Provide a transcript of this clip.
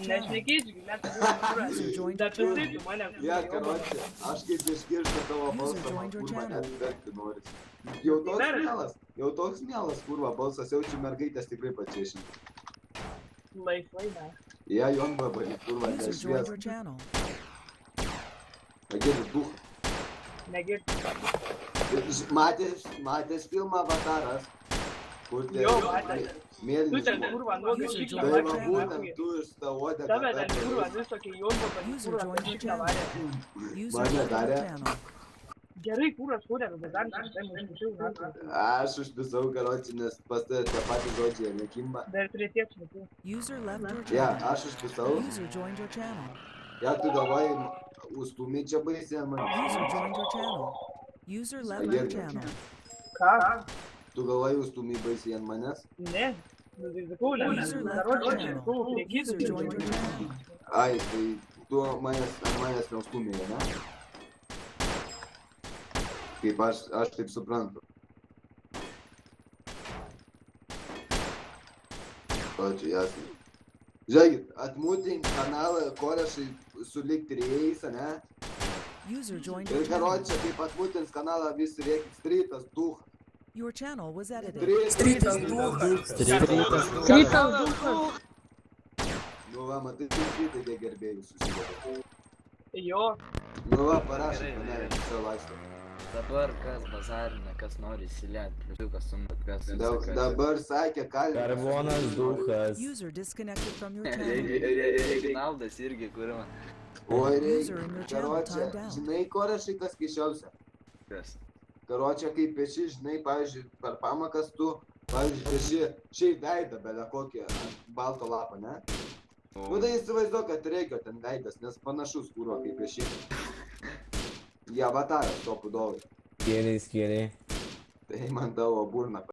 Nešnekėčiau, bet tu taip mane. Ja, karoči, aš kaip išgirstu tavo balsą, man kurva net verkti noris. Jau toks mielas kurva balsas, jaučiu mergaitės tikrai pačiešinti. Laisvai, ne. Ja, jonbaba, kurva, nešvies. Pagėdė duch. Negirdi. Matęs filmą Avataras, kur Jo, matęs. Tu mėlynis ten buvo. kurva, nuogas Tai šikną va varė. būtent tu iš tą uodegą Tave ten kurva, visokie jonbaba, kurva, šikną varė. Mane darė. Gerai, kurvas, kurė, bet dar nešiau metų. Aš užpisau, karoči, nes pas tave tie patys žodžiai nekimba. Dar prie tiek šimtų. Ja, aš užpisau. Ja, tu galvoji, užstūmiai čia baisiai ant manęs. Ką? Tu galvoji, užstūmiai baisiai ant manęs. Ne. Nu, tai sakau, karočią, sakau, prie kitų. Ai, tai tu manęs neužstūmiai, ne? Kaip aš taip suprantu. O, čia jasnai. Žiūrėkit, atmutink kanalą korešai su lyg trejais, ne? Ir karočią, kaip atmutins kanalą, visi rėkit strytas duch. Strytas duch. Nu va, matai, tai strytai tie gerbėjai susideda. Jo. Nu va, parašai mane visą laisvę. Dabar kas bazarina, kas nori įsiliet, pliusiukas sumat, kas... Dabar sakė kalbės. Karbonas duchas. Reginaldas irgi kurima. Oi, reikia. Karočią, žinai, korešai kas keišiausia? Kas? Karočią, kai peši, žinai, pavyzdžiui, per pamakas tu, pavyzdžiui, peši šiai veidą, belę kokį balto lapą, ne? Nu, tai įsivaizduok, kad reikia ten veidas, nes panašus kurva kaip peši. Jie Avataras to pudovai. Skėriai. Tai man tavo burna